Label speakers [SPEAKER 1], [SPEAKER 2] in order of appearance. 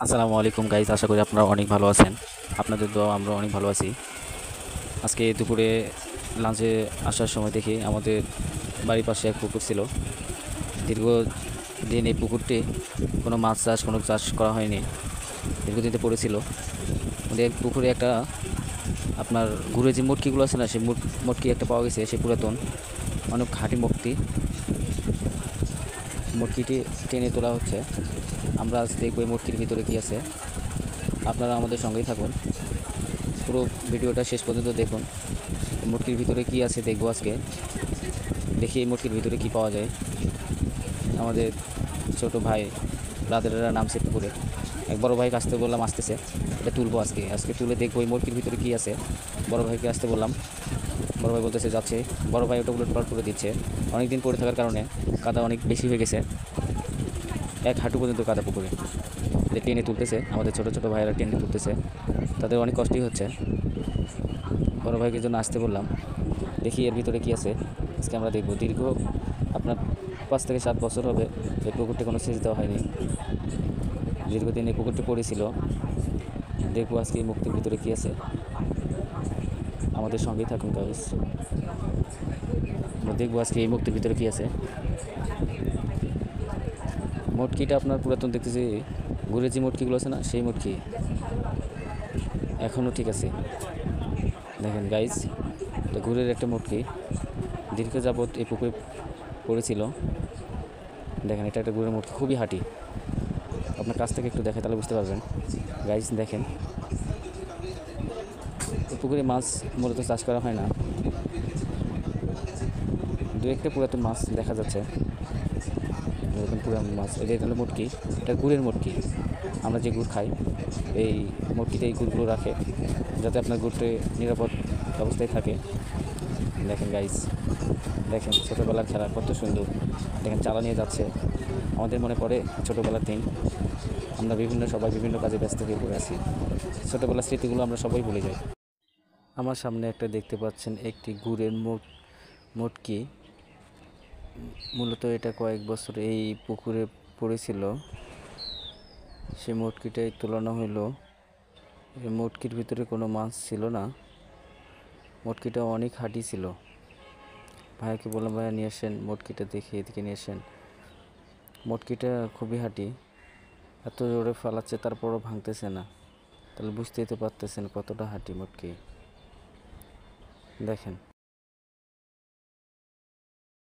[SPEAKER 1] আসসালামু আলাইকুম গাইজ, আশা করি আপনারা অনেক ভালো আছেন। আপনাদের দোয়া আমরা অনেক ভালো আছি। আজকে দুপুরে লাঞ্চে আসার সময় দেখি আমাদের বাড়ির পাশে এক পুকুর ছিল। দীর্ঘদিন এই পুকুরটি কোনো মাছ চাষ কোনো চাষ করা হয়নি, দীর্ঘদিনতে পড়েছিল। ওদের পুকুরে একটা আপনার ঘুরে যে মটকিগুলো আছে না, সেই মটকি একটা পাওয়া গেছে, সে পুরাতন অনেক খাঁটি মটকিটি টেনে তোলা হচ্ছে। আমরা আজ দেখবো এই মটকির ভিতরে কী আছে। আপনারা আমাদের সঙ্গেই থাকুন, পুরো ভিডিওটা শেষ পর্যন্ত দেখুন। মটকির ভিতরে কি আছে দেখবো আজকে। দেখি এই মটকির ভিতরে কি পাওয়া যায়। আমাদের ছোট ভাই ব্রাদারেরা নামছে পুকুরে, এক বড় ভাইকে আসতে বললাম, আসতেছে। এটা তুলবো আজকে আজকে তুলে দেখবো এই মটকির ভিতরে কি আছে। বড় ভাইকে আসতে বললাম, বড় ভাই বলতেছে যাচ্ছে। বড় ভাই ওটা উলট পালট করে দিচ্ছে। অনেক দিন পড়ে থাকার কারণে কাদা অনেক বেশি হয়ে গেছে, এক হাঁটু পর্যন্ত কাদা পুকুরে। টেনে তুলতেছে, আমাদের ছোট ছোট ভাইয়েরা টেনে তুলতেছে, তাদের অনেক কষ্টই হচ্ছে। বড় ভাইকে জন্য আসতে বললাম, দেখি এর ভিতরে কি আছে। আজকে আমরা দেখব। দীর্ঘ আপনার 5 থেকে 7 বছর হবে এই পুকুরটি কোনো সেচ দেওয়া হয়নি। দীর্ঘদিন এই পুকুরটি পড়েছিল। দেখবো আজকে এই মুক্তির ভিতরে কি আছে। আমাদের সঙ্গেই থাকুন গাইস, আমরা দেখবো আজকে এই মুক্তির ভিতরে কি আছে। মটকিটা আপনার পুরাতন দেখতেছি, ঘুরে যে মটকিগুলো আছে না, সেই মটকি এখনও ঠিক আছে। দেখেন গাইস, এটা ঘুরের একটা মটকি, দীর্ঘ যাবৎ এই পুকুরে পড়েছিল। দেখেন, এটা একটা ঘুরের মটকি, খুবই হাঁটি। আপনার কাছ থেকে একটু দেখে তাহলে বুঝতে পারবেন। গাইস দেখেন, এই পুকুরে মাছ মূলত চাষ করা হয় না। দু একটা পুরাতন মাছ দেখা যাচ্ছে, এরকম পুরাতন মাছ। এই যে এটা হলো মটকি, এটা গুড়ের মটকি। আমরা যে গুড় খাই, এই মটকিতে এই গুড়গুলো রাখে যাতে আপনার গুড়টি নিরাপদ অবস্থায় থাকে। দেখেন গাইস, দেখেন ছোটোবেলার খেলা কত সুন্দর। দেখেন চালা নিয়ে যাচ্ছে। আমাদের মনে পড়ে ছোটোবেলার দিন, আমরা সবাই বিভিন্ন কাজে ব্যস্ত হয়ে পড়ে আছি। ছোটোবেলার স্মৃতিগুলো আমরা সবাই ভুলে যাই। আমার সামনে একটা দেখতে পাচ্ছেন একটি গুড়ের মটকি। মূলত এটা কয়েক বছর এই পুকুরে পড়েছিল, সে মটকিটাই তোলানো হলো। এই মটকির ভিতরে কোনো মাছ ছিল না, মটকিটা অনেক হাঁটি ছিল। ভাইয়াকে বললাম, ভাইয়া নিয়ে আসেন মটকিটা, দেখে এদিকে নিয়ে আসেন। মটকিটা খুবই হাঁটি, এত জোরে ফালাচ্ছে তারপরও ভাঙতেছে না। তাহলে বুঝতেই তো পারতেছেন কতটা হাঁটি মটকি। দেখেন।